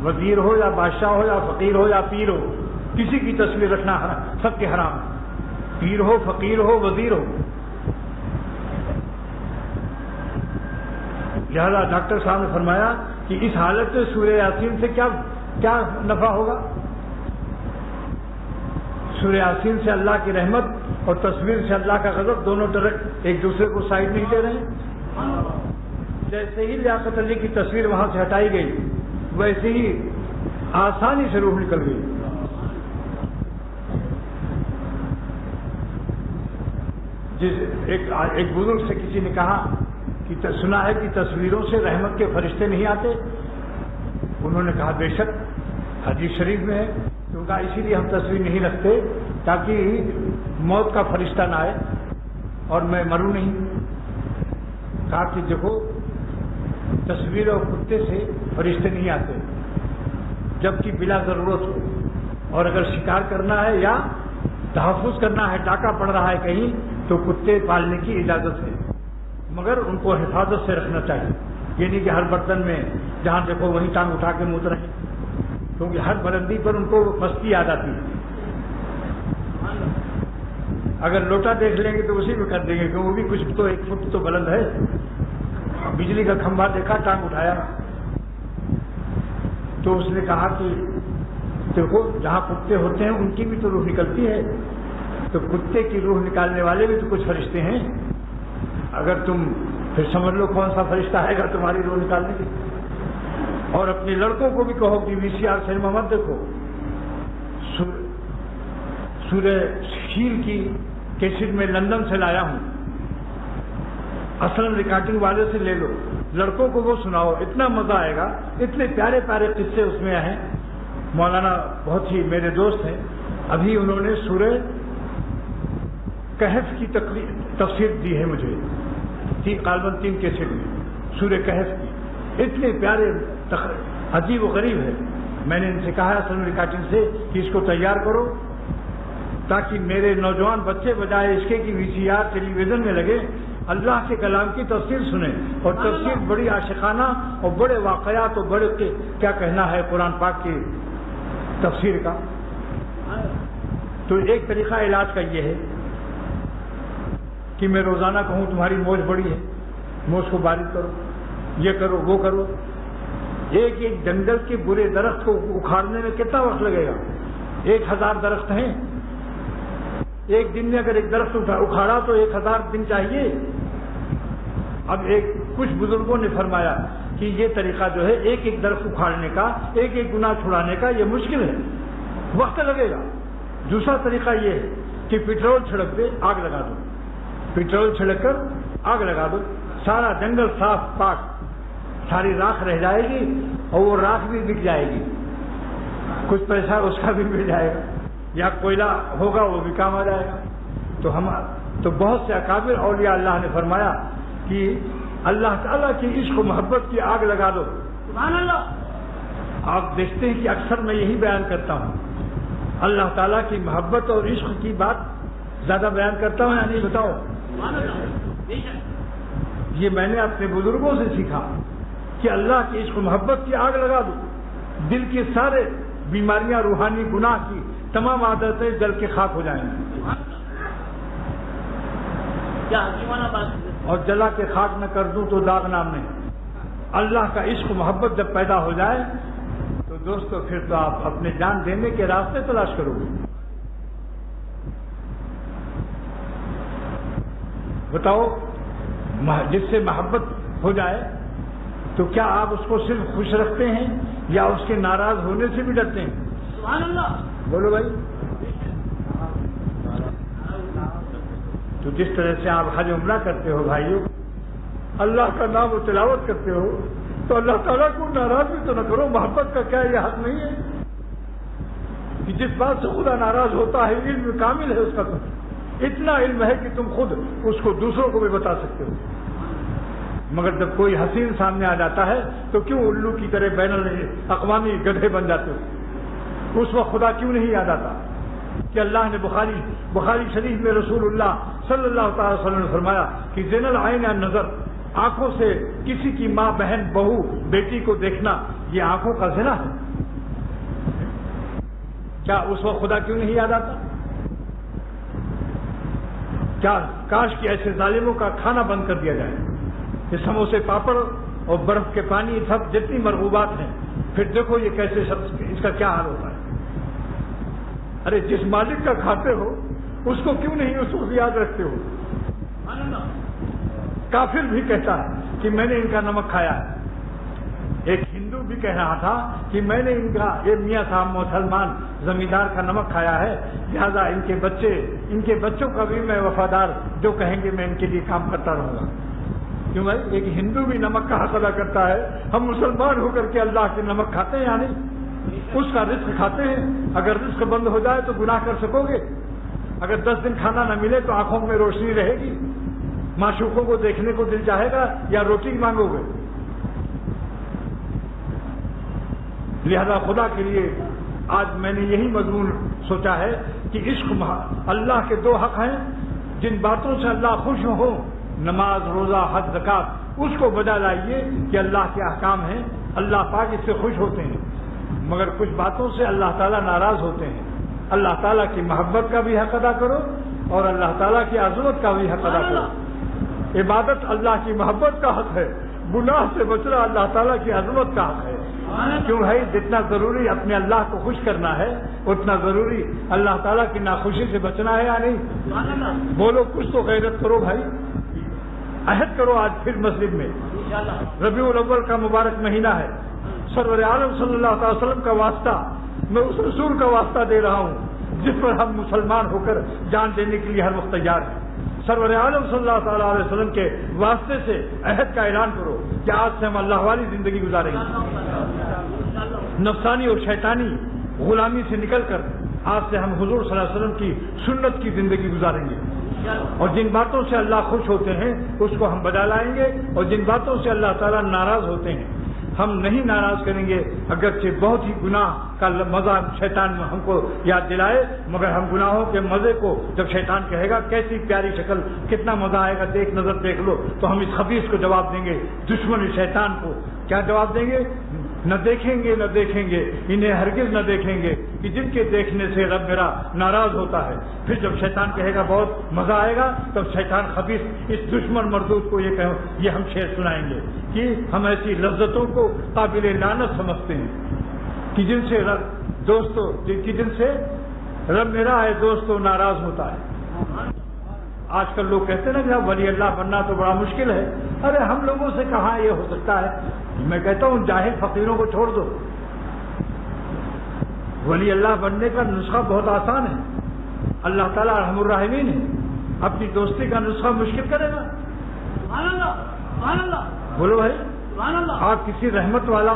وزیر ہو یا بادشاہ ہو یا فقیر ہو یا پیر ہو, کسی کی تصویر رکھنا سب کے حرام ہے. پیر ہو, فقیر ہو, وزیر ہو. لہذا ڈاکٹر صاحب نے فرمایا کہ اس حالت میں سورہ یاسین سے کیا نفع ہوگا. سورہ یاسین سے اللہ کی رحمت اور تصویر سے اللہ کا غضب دونوں طرف ایک دوسرے کو سائڈ نہیں دے رہے ہیں. جیسے ہی لیاقت علی کی تصویر وہاں سے ہٹائی گئی ویسے ہی آسانی سے روح نکل گئی. ایک بزرگ سے کسی نے کہا کہ سنا ہے کہ تصویروں سے رحمت کے فرشتے نہیں آتے. انہوں نے کہا بے شک حدیث شریف میں ہے, کیونکہ اسی لیے ہم تصویر نہیں رکھتے تاکہ موت کا فرشتہ نہ آئے اور میں مروں نہیں. کہا کہ دیکھو تصویر اور کتے سے فرشتے نہیں آتے جبکہ بلا ضرورت ہو, اور اگر شکار کرنا ہے یا تحفظ کرنا ہے, ڈاکہ پڑ رہا ہے کہیں, تو کتے پالنے کی اجازت ہے, مگر ان کو حفاظت سے رکھنا چاہیے. یہ نہیں کہ ہر برتن میں جہاں دیکھو وہیں ٹانگ اٹھا کے موت رہیں, کیونکہ ہر بلندی پر ان کو مستی آ جاتی ہے. اگر لوٹا دیکھ لیں گے تو اسی میں کر دیں گے کہ وہ بھی کچھ تو 1 فٹ تو بلند ہے. بجلی کا کھمبا دیکھا, ٹانگ اٹھایا. تو اس نے کہا کہ دیکھو جہاں کتے ہوتے ہیں ان کی بھی تو روح نکلتی ہے, تو کتے کی روح نکالنے والے بھی تو کچھ فرشتے ہیں. اگر تم پھر سمجھ لو کون سا فرشتہ آئے گا تمہاری روح نکالنے کی. اور اپنے لڑکوں کو بھی کہو کہ VCR سنیما مت دیکھو، سورہ شیر کی کیسٹ میں لندن سے لایا ہوں، اصل ریکارڈنگ والے سے لے لو، لڑکوں کو وہ سناؤ، اتنا مزہ آئے گا، اتنے پیارے پیارے قصے اس میں ہیں۔ مولانا بہت ہی میرے دوست ہیں، ابھی انہوں نے سورہ کہف کی تفسیر دی ہے مجھے، غالباً 3 کیسٹ میں سورہ کہف کی، اتنے پیارے عجیب و غریب ہے۔ میں نے ان سے کہا اصل ریکارڈنگ سے کہ اس کو تیار کرو تاکہ میرے نوجوان بچے بجائے اس کے کہ VCR ٹیلی ویژن میں لگے اللہ کے کلام کی تفسیر سنیں، اور تفسیر بڑی عاشقانہ اور بڑے واقعات اور بڑے کیا کہنا ہے قرآن پاک کی تفسیر کا۔ تو ایک طریقہ علاج کا یہ ہے کہ میں روزانہ کہوں تمہاری موج بڑی ہے، موج کو باریک کرو، یہ کرو وہ کرو۔ ایک جنگل کے برے درخت کو اکھاڑنے میں کتنا وقت لگے گا؟ 1000 درخت ہیں، ایک دن میں اگر ایک درخت اکھاڑا تو 1000 دن چاہیے۔ اب کچھ بزرگوں نے فرمایا کہ یہ طریقہ جو ہے ایک درخت اکھاڑنے کا، ایک گناہ چھڑانے کا، یہ مشکل ہے، وقت لگے گا۔ دوسرا طریقہ یہ ہے کہ پٹرول چھڑک دے، آگ لگا دو، پٹرول چھڑک کر آگ لگا دو، سارا جنگل صاف پاک، ساری راکھ رہ جائے گی اور وہ راکھ بھی بک جائے گی، کچھ پیسہ اس کا بھی مل جائے گا، یا کوئلہ ہوگا وہ بھی کام آ جائے گا۔ تو بہت سے اکابر اولیاء اللہ نے فرمایا کہ اللہ تعالیٰ کی عشق و محبت کی آگ لگا دو۔ سبحان اللہ۔ آپ دیکھتے ہیں کہ اکثر میں یہی بیان کرتا ہوں، اللہ تعالیٰ کی محبت اور عشق کی بات زیادہ بیان کرتا ہوں یا نہیں بتاؤ؟ یہ میں نے اپنے بزرگوں سے سیکھا کہ اللہ کی عشق و محبت کی آگ لگا دو، دل کے سارے بیماریاں، روحانی گناہ کی تمام عادتیں جل کے خاک ہو جائیں گی، اور جلا کے خاک نہ کر دوں تو داغ نام نہیں۔ اللہ کا عشق و محبت جب پیدا ہو جائے تو دوستو پھر تو آپ اپنے جان دینے کے راستے تلاش کرو گے۔ بتاؤ، جس سے محبت ہو جائے تو کیا آپ اس کو صرف خوش رکھتے ہیں یا اس کے ناراض ہونے سے بھی ڈرتے ہیں؟ سبحان اللہ، بولو بھائی۔ تو جس طرح سے آپ حج عمرہ کرتے ہو بھائیوں، اللہ کا نام و تلاوت کرتے ہو، تو اللہ تعالیٰ کو ناراض بھی تو نہ کرو۔ محبت کا کیا یہ حق نہیں ہے کہ جس بات سے خدا ناراض ہوتا ہے، علم کامل ہے اس کا، اتنا علم ہے کہ تم خود اس کو دوسروں کو بھی بتا سکتے ہو، مگر جب کوئی حسین سامنے آ جاتا ہے تو کیوں الو کی طرح بین الاقوامی گدھے بن جاتے ہو؟ اس وقت خدا کیوں نہیں یاد آتا کہ اللہ نے بخاری شریف میں رسول اللہ صلی اللہ تعالی وسلم نے فرمایا کہ زین العین النظر، آنکھوں سے کسی کی ماں، بہن، بہو، بیٹی کو دیکھنا یہ آنکھوں کا زنا ہے۔ کیا اس وقت خدا کیوں نہیں یاد آتا؟ کیا کاش کہ ایسے ظالموں کا کھانا بند کر دیا جائے، یہ سموسے، پاپڑ اور برف کے پانی، سب جتنی مرغوبات ہیں، پھر دیکھو یہ کیسے شخص، اس کا کیا حال ہوتا ہے۔ ارے جس مالک کا کھاتے ہو اس کو کیوں نہیں اس وقت یاد رکھتے ہو؟ کافر بھی کہتا ہے کہ میں نے ان کا نمک کھایا ہے، ایک ہندو بھی کہہ رہا تھا کہ میں نے ان کا، یہ میاں صاحب مسلمان زمیندار کا نمک کھایا ہے، لہذا ان کے بچوں کا بھی میں وفادار، جو کہیں گے میں ان کے لیے کام کرتا رہوں گا۔ کیوں بھائی، ایک ہندو بھی نمک کا حق ادا کرتا ہے، ہم مسلمان ہو کر کے اللہ کے نمک کھاتے ہیں یا نہیں؟ اس کا رزق کھاتے ہیں، اگر رزق بند ہو جائے تو گناہ کر سکو گے؟ اگر 10 دن کھانا نہ ملے تو آنکھوں میں روشنی رہے گی؟ معشوقوں کو دیکھنے کو دل چاہے گا یا روٹی مانگو گے؟ لہذا خدا کے لیے آج میں نے یہی مضمون سوچا ہے کہ عشق، اللہ کے 2 حق ہیں جن باتوں سے اللہ خوش ہو، نماز، روزہ، حج، زکات، اس کو بجا لائیے کہ اللہ کے احکام ہیں، اللہ پاک اس سے خوش ہوتے ہیں، مگر کچھ باتوں سے اللہ تعالیٰ ناراض ہوتے ہیں۔ اللہ تعالیٰ کی محبت کا بھی حق ادا کرو اور اللہ تعالیٰ کی عظمت کا بھی حق ادا کرو۔ عبادت اللہ کی محبت کا حق ہے، گناہ سے بچنا اللہ تعالیٰ کی عظمت کا حق ہے۔ کیوں ہے؟ جتنا ضروری اپنے اللہ کو خوش کرنا ہے اتنا ضروری اللہ تعالیٰ کی ناخوشی سے بچنا ہے یا نہیں؟ بولو، کچھ تو غیرت کرو بھائی، عہد کرو۔ آج پھر مسجد میں ربیع الاول کا مبارک مہینہ ہے، سرور عالم صلی اللہ علیہ وسلم کا واسطہ میں اس رسول کا واسطہ دے رہا ہوں جس پر ہم مسلمان ہو کر جان دینے کے لیے ہر وقت تیار ہیں. سرور عالم صلی اللہ تعالیٰ علیہ وسلم کے واسطے سے عہد کا اعلان کرو کہ آج سے ہم اللہ والی زندگی گزاریں گے, نفسانی اور شیطانی غلامی سے نکل کر آج سے ہم حضور صلی اللہ علیہ وسلم کی سنت کی زندگی گزاریں گے, اور جن باتوں سے اللہ خوش ہوتے ہیں اس کو ہم بجا لائیں گے, اور جن باتوں سے اللہ تعالیٰ ناراض ہوتے ہیں ہم نہیں ناراض کریں گے. اگرچہ بہت ہی گناہ کا مزہ شیطان ہم کو یاد دلائے, مگر ہم گناہوں کے مزے کو جب شیطان کہے گا کیسی پیاری شکل, کتنا مزہ آئے گا, دیکھ نظر دیکھ لو, تو ہم اس خبیث کو جواب دیں گے, دشمن شیطان کو کیا جواب دیں گے؟ نہ دیکھیں گے, نہ دیکھیں گے, انہیں ہرگز نہ دیکھیں گے کہ جن کے دیکھنے سے رب میرا ناراض ہوتا ہے. پھر جب شیطان کہے گا بہت مزہ آئے گا, تب شیطان خبیث اس دشمن مردود کو یہ ہم شعر سنائیں گے کہ ہم ایسی لذتوں کو قابل لعنت سمجھتے ہیں کہ جن سے رب میرا ہے دوستو ناراض ہوتا ہے. آج کل لوگ کہتے ہیں نا کہ ولی اللہ بننا تو بڑا مشکل ہے. ارے ہم لوگوں سے کہاں یہ ہو سکتا ہے؟ میں کہتا ہوں جاہل فقیروں کو چھوڑ دو, ولی اللہ بننے کا نسخہ بہت آسان ہے. اللہ تعالیٰ ارحم الراحمین ہے, اپنی دوستی کا نسخہ مشکل کرے گا؟ بولو بھائی, آپ کسی رحمت والا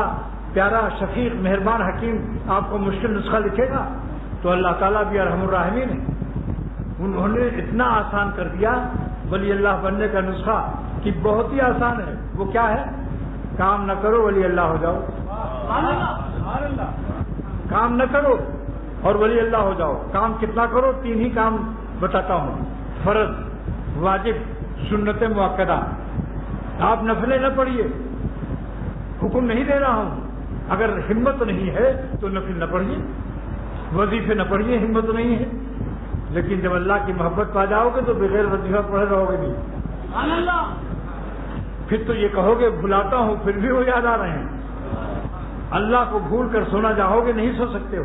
پیارا شفیق مہربان حکیم آپ کو مشکل نسخہ لکھے گا تو اللہ تعالیٰ بھی ارحم الراحمین ہے. انہوں نے اتنا آسان کر دیا ولی اللہ بننے کا نسخہ کہ بہت ہی آسان ہے. وہ کیا ہے؟ کام نہ کرو ولی اللہ ہو جاؤ, کام نہ کرو اور ولی اللہ ہو جاؤ. کام کتنا کرو؟ 3 ہی کام بتاتا ہوں, فرض, واجب, سنت مؤکدہ. آپ نفلیں نہ پڑھیے, حکم نہیں دے رہا ہوں. اگر ہمت نہیں ہے تو نفل نہ پڑھیے, وظیفے نہ پڑھیے, ہمت نہیں ہے. لیکن جب اللہ کی محبت پا جاؤ گے تو بغیر وظیفہ پڑھے رہو گے نہیں. پھر تو یہ کہو گے بھلاتا ہوں پھر بھی وہ یاد آ رہے ہیں. اللہ کو بھول کر سونا چاہو گے نہیں سو سکتے ہو.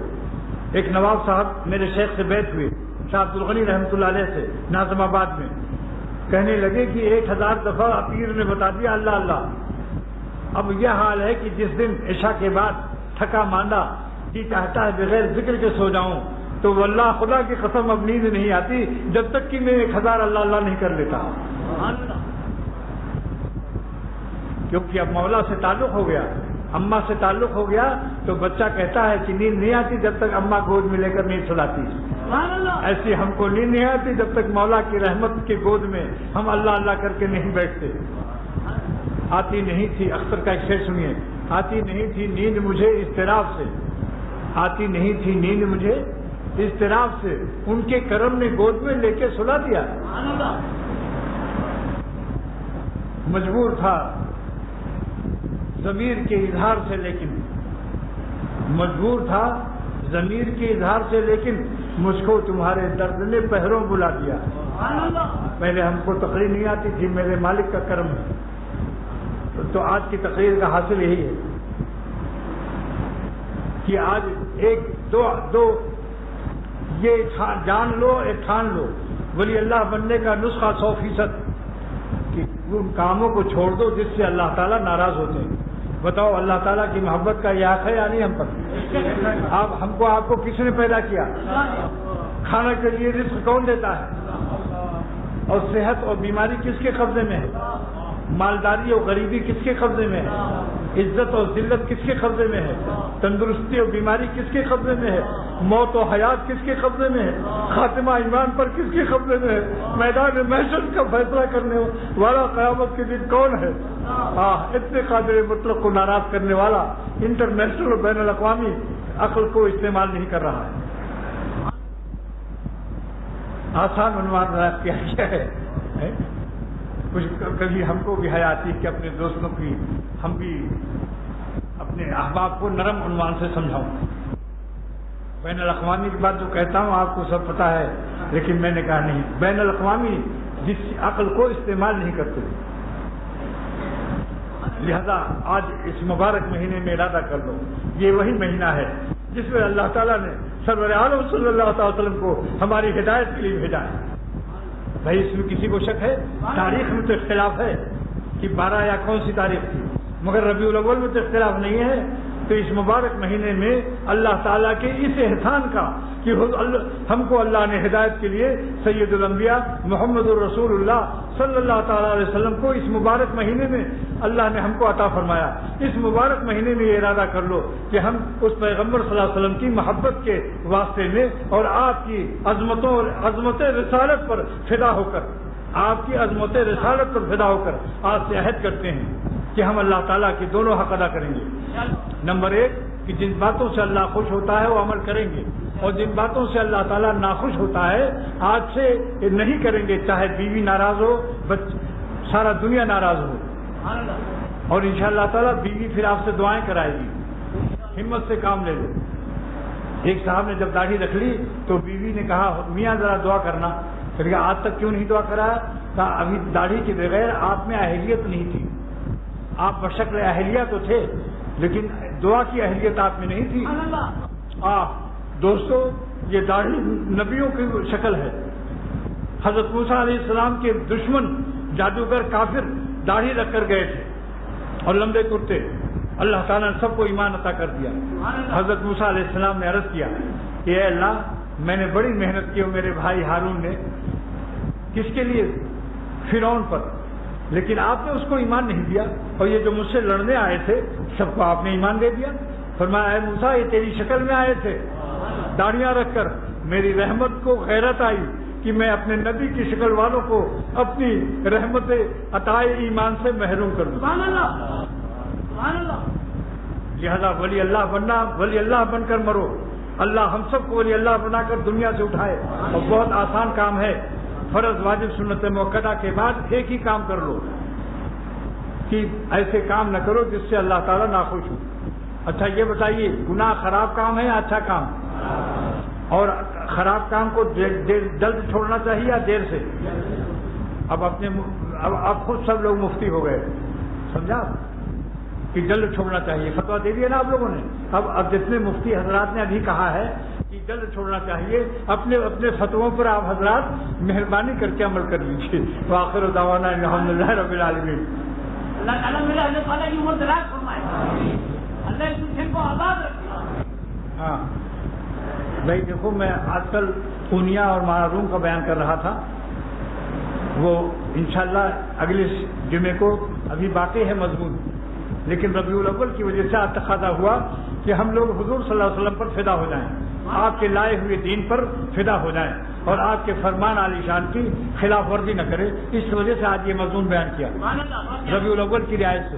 ایک نواب صاحب میرے شیخ سے بیعت ہوئے, شاہ عبد الغنی رحمۃ اللہ علیہ سے, ناظم آباد میں. کہنے لگے کہ 1000 دفعہ پیر نے بتا دیا اللہ اللہ. اب یہ حال ہے کہ جس دن عشاء کے بعد تھکا ماندہ جی چاہتا ہے بغیر ذکر کے سو جاؤں تو واللہ خدا کی قسم اب نیند نہیں آتی جب تک کہ میں 1000 اللہ اللہ نہیں کر لیتا. کیونکہ اب مولا سے تعلق ہو گیا, اماں سے تعلق ہو گیا, تو بچہ کہتا ہے کہ نیند نہیں آتی جب تک اماں گود میں لے کر نہیں سلاتی. ایسی ہم کو نیند نہیں آتی جب تک مولا کی رحمت کی گود میں ہم اللہ اللہ کر کے نہیں بیٹھتے. آتی نہیں تھی, اختر کا ایک شعر سنیے, آتی نہیں تھی نیند مجھے اضطراب سے, آتی نہیں تھی نیند مجھے اضطراب سے, ان کے کرم نے گود میں لے کے سلا دیا. مجبور تھا ضمیر کے اظہار سے, لیکن مجبور تھا ضمیر کے اظہار سے, لیکن مجھ کو تمہارے درد نے پہروں بلا دیا. پہلے ہم کو تقریر نہیں آتی تھی, میرے مالک کا کرم ہے. تو آج کی تقریر کا حاصل یہی ہے کہ آج ایک دو یہ جان لو, ایک ٹھان لو, ولی اللہ بننے کا نسخہ 100% کہ ان کاموں کو چھوڑ دو جس سے اللہ تعالیٰ ناراض ہوتے ہیں. بتاؤ اللہ تعالیٰ کی محبت کا یہ حق ہے یا نہیں ہم پر؟ آپ کو کس نے پیدا کیا؟ کھانا کے لیے رزق کون دیتا ہے؟ اور صحت اور بیماری کس کے قبضے میں ہے؟ مالداری اور غریبی کس کے قبضے میں ہے؟ عزت اور ذلت کس کے قبضے میں ہے؟ تندرستی اور بیماری کس کے قبضے میں ہے؟ موت و حیات کس کے قبضے میں ہے؟ خاتمہ ایمان پر کس کے قبضے میں ہے؟ میدان محشر کا فیصلہ کرنے والا قیامت کے دن کون ہے؟ اتنے قادر مطلق کو ناراض کرنے والا انٹرنیشنل اور بین الاقوامی عقل کو استعمال نہیں کر رہا ہے. آسان عنوان رائج کیا گیا ہے. کچھ کبھی ہم کو بھی حیاتی کہ اپنے دوستوں کی ہم بھی اپنے احباب کو نرم عنوان سے سمجھاؤں. بین الاقوامی کی بات جو کہتا ہوں آپ کو سب پتہ ہے, لیکن میں نے کہا نہیں, بین الاقوامی جس عقل کو استعمال نہیں کرتے. لہذا آج اس مبارک مہینے میں ارادہ کر لو, یہ وہی مہینہ ہے جس میں اللہ تعالیٰ نے سرور عالم صلی اللہ علیہ وسلم کو ہماری ہدایت کے لیے بھیجا ہے. بھائی اس میں کسی کو شک ہے؟ تاریخ میں تو اختلاف ہے کہ 12 یا کون سی تاریخ تھی, مگر ربیع الاول میں تو اختلاف نہیں ہے تو اس مبارک مہینے میں اللہ تعالیٰ کے اس احسان کا کہ ہم کو اللہ نے ہدایت کے لیے سید الانبیاء محمد الرسول اللہ صلی اللہ تعالیٰ علیہ وسلم کو اس مبارک مہینے میں اللہ نے ہم کو عطا فرمایا. اس مبارک مہینے میں یہ ارادہ کر لو کہ ہم اس پیغمبر صلی اللہ علیہ وسلم کی محبت کے واسطے میں اور آپ کی عظمتوں اور عظمت رسالت پر فدا ہو کر آج سے عہد کرتے ہیں کہ ہم اللہ تعالیٰ کے دونوں حق ادا کریں گے. نمبر 1 کہ جن باتوں سے اللہ خوش ہوتا ہے وہ عمل کریں گے، اور جن باتوں سے اللہ تعالیٰ ناخوش ہوتا ہے آج سے نہیں کریں گے، چاہے بیوی ناراض ہو، سارا دنیا ناراض ہو. اور انشاءاللہ تعالیٰ بیوی پھر آپ سے دعائیں کرائے گی. ہمت سے کام لے لو. ایک صاحب نے جب داڑھی رکھ لی تو بیوی نے کہا میاں ذرا دعا کرنا. کہ آج تک کیوں نہیں دعا کرایا؟ کہا ابھی داڑھی کے بغیر آپ میں اہلیت نہیں تھی. آپ بشکل اہلیہ تو تھے لیکن دعا کی اہلیت آپ میں نہیں تھی. دوستو یہ داڑھی نبیوں کی شکل ہے. حضرت موسیٰ علیہ السلام کے دشمن جادوگر کافر داڑھی رکھ کر گئے تھے اور لمبے کرتے. اللہ تعالیٰ نے سب کو ایمان عطا کر دیا. حضرت موسیٰ علیہ السلام نے عرض کیا کہ اے اللہ میں نے بڑی محنت کی اور میرے بھائی ہارون نے. کس کے لیے؟ فرعون پر. لیکن آپ نے اس کو ایمان نہیں دیا اور یہ جو مجھ سے لڑنے آئے تھے سب کو آپ نے ایمان دے دیا. فرمایا اے موسیٰ یہ تیری شکل میں آئے تھے داڑیاں رکھ کر. میری رحمت کو غیرت آئی کہ میں اپنے نبی کی شکل والوں کو اپنی رحمت عطائے ایمان سے محروم کر دوں. لہذا ولی اللہ بن کر مرو. اللہ ہم سب کو ولی اللہ بنا کر دنیا سے اٹھائے. اور بہت آسان کام ہے. فرض واجب سنت موقدہ کے بعد ایک ہی کام کر لو کہ ایسے کام نہ کرو جس سے اللہ تعالیٰ ناخوش ہو. اچھا یہ بتائیے گناہ خراب کام ہے یا اچھا کام؟ اور خراب کام کو جلد چھوڑنا چاہیے یا دیر سے؟ اب خود سب لوگ مفتی ہو گئے. سمجھا کہ جلد چھوڑنا چاہیے. فتویٰ دے دیا نا آپ لوگوں نے. اب جتنے مفتی حضرات نے ابھی کہا ہے کہ جلد چھوڑنا چاہیے اپنے فتووں پر آپ حضرات مہربانی کر کے عمل کر لیجیے. وآخر دعوانا الحمدللہ رب العالمین. اللہ تعالیٰ میرے اللہ تعالیٰ کی عمر دراز فرمائے. اللہ اس دن کو آباد رکھے. ہاں بھائی دیکھو میں آج کل پونیا اور معروم کا بیان کر رہا تھا. وہ انشاءاللہ اگلے جمعے کو ابھی باقی ہے مضمون. لیکن ربیع الاول کی وجہ سے آج تقاضا ہوا کہ ہم لوگ حضور صلی اللہ علیہ وسلم پر فدا ہو جائیں, آپ کے لائے ہوئے دین پر فدا ہو جائیں اور آپ کے فرمان عالی شان کی خلاف ورزی نہ کرے. اس وجہ سے آج یہ مضمون بیان کیا ربیع الاول کی رعایت سے.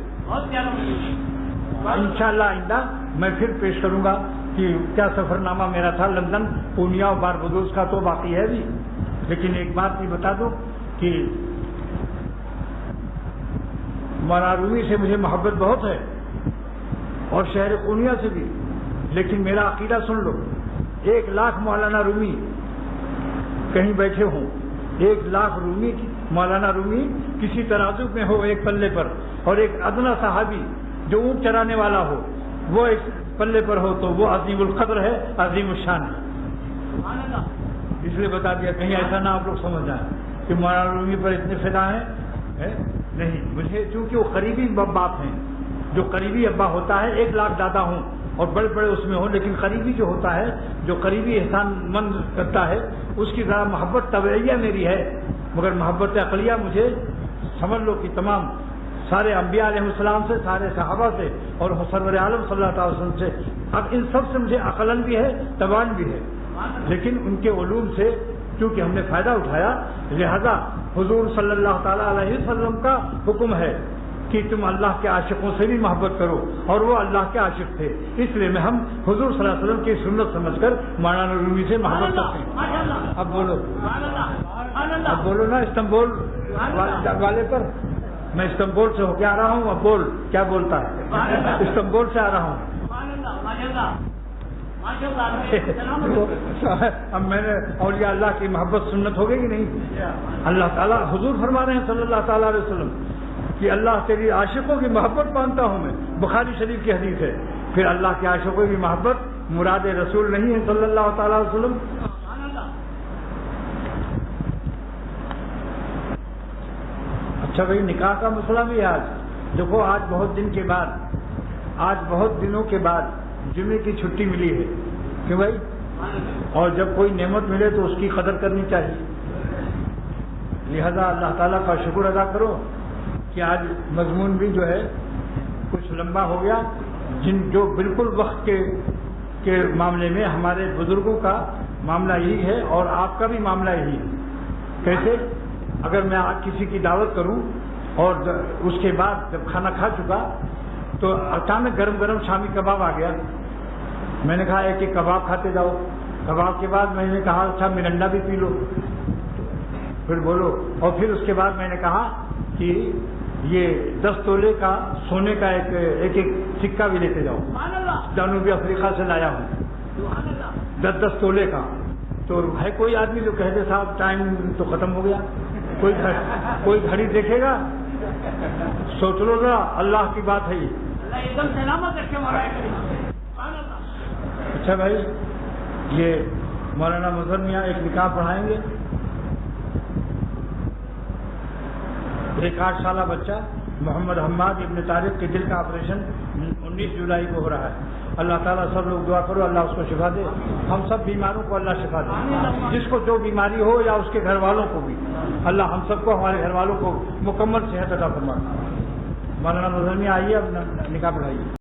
انشاءاللہ آئندہ میں پھر پیش کروں گا کہ کیا سفر نامہ میرا تھا لندن, پونیا اور باربدوس کا تو باقی ہے بھی. لیکن ایک بات بھی بتا دو کہ مولانا رومی سے مجھے محبت بہت ہے اور شہر پونیا سے بھی, لیکن میرا عقیدہ سن لو. 1,00,000 مولانا رومی کہیں بیٹھے ہوں, 1,00,000 رومی مولانا رومی کسی ترازو میں ہو ایک پلے پر, اور ایک ادنا صحابی جو اونٹ چرانے والا ہو وہ ایک پلے پر ہو, تو وہ عظیم القدر ہے, عظیم الشان ہے. اس لیے بتا دیا کہیں ایسا نہ آپ لوگ سمجھ جائیں کہ مولانا رومی پر اتنے فدا ہیں. نہیں, مجھے چونکہ وہ قریبی باپ ہیں, جو قریبی ابا ہوتا ہے 1,00,000 دادا ہوں اور بڑے بڑے اس میں ہوں, لیکن قریبی جو ہوتا ہے جو قریبی احسان مند کرتا ہے اس کی ذرا محبت طبعیہ میری ہے, مگر محبت عقلیہ مجھے سمجھ لو کہ تمام سارے انبیاء علیہ السلام سے, سارے صحابہ سے اور سرور عالم صلی اللہ علیہ وسلم سے, اب ان سب سے مجھے عقلاً بھی ہے طبعاً بھی ہے. لیکن ان کے علوم سے چونکہ ہم نے فائدہ اٹھایا, لہذا حضور صلی اللہ تعالیٰ علیہ وسلم کا حکم ہے کہ تم اللہ کے عاشقوں سے بھی محبت کرو, اور وہ اللہ کے عاشق تھے, اس لیے میں ہم حضور صلی اللہ علیہ وسلم کی سنت سمجھ کر مولانا رومی سے محبت کرتے ہیں. اب بولو نا استنبول والے پر. میں استنبول سے ہو کے آ رہا ہوں, اب بول کیا بولتا ہے. استنبول سے آ رہا ہوں. اب میں نے اولیاء اللہ کی محبت سنت ہو گئی کہ نہیں. اللہ تعالیٰ حضور فرما رہے ہیں صلی اللہ تعالیٰ علیہ وسلم کہ اللہ تیری عاشقوں کی محبت مانتا ہوں میں, بخاری شریف کی حدیث ہے. پھر اللہ کے عاشقوں کی محبت مراد رسول نہیں ہے صلی اللہ تعالیٰ علیہ وسلم. اچھا بھائی, نکاح کا مسئلہ بھی ہے آج. دیکھو آج بہت دن کے بعد آج بہت دنوں کے بعد جمعے کی چھٹی ملی ہے کہ بھائی، اور جب کوئی نعمت ملے تو اس کی قدر کرنی چاہیے. لہذا اللہ تعالیٰ کا شکر ادا کرو کہ آج مضمون بھی جو ہے کچھ لمبا ہو گیا. جو بالکل وقت کے معاملے میں ہمارے بزرگوں کا معاملہ یہی ہے اور آپ کا بھی معاملہ یہی ہے. کیسے؟ اگر میں آج کسی کی دعوت کروں اور اس کے بعد جب کھانا کھا چکا تو اچانک گرم گرم شامی کباب آ گیا. میں نے کہا ایک ایک کباب کھاتے جاؤ. کباب کے بعد میں نے کہا اچھا مرنڈا بھی پی لو، پھر بولو. اور پھر اس کے بعد میں نے کہا کہ یہ 10 تولے کا سونے کا ایک سکہ بھی لیتے جاؤ، جنوبی افریقہ سے لایا ہوں، 10 تولے کا. تو ہے کوئی آدمی جو کہتے صاحب ٹائم تو ختم ہو گیا. کوئی گھڑی دیکھے گا؟ سوچ لو ذرا، اللہ کی بات ہے یہ. اچھا بھائی، یہ مولانا مظہر میاں ایک نکاح پڑھائیں گے. ایک 8 سالہ بچہ محمد حماد ابن طارق کے دل کا آپریشن 19 جولائی کو ہو رہا ہے. اللہ تعالیٰ سب لوگ دعا کرو اللہ اس کو شفا دے. ہم سب بیماروں کو اللہ شفا دے. جس کو جو بیماری ہو یا اس کے گھر والوں کو بھی اللہ ہم سب کو، ہمارے گھر والوں کو مکمل صحت عطا فرمائے. مولانا مظہر میاں آئیے، اب نکاح پڑھائیے.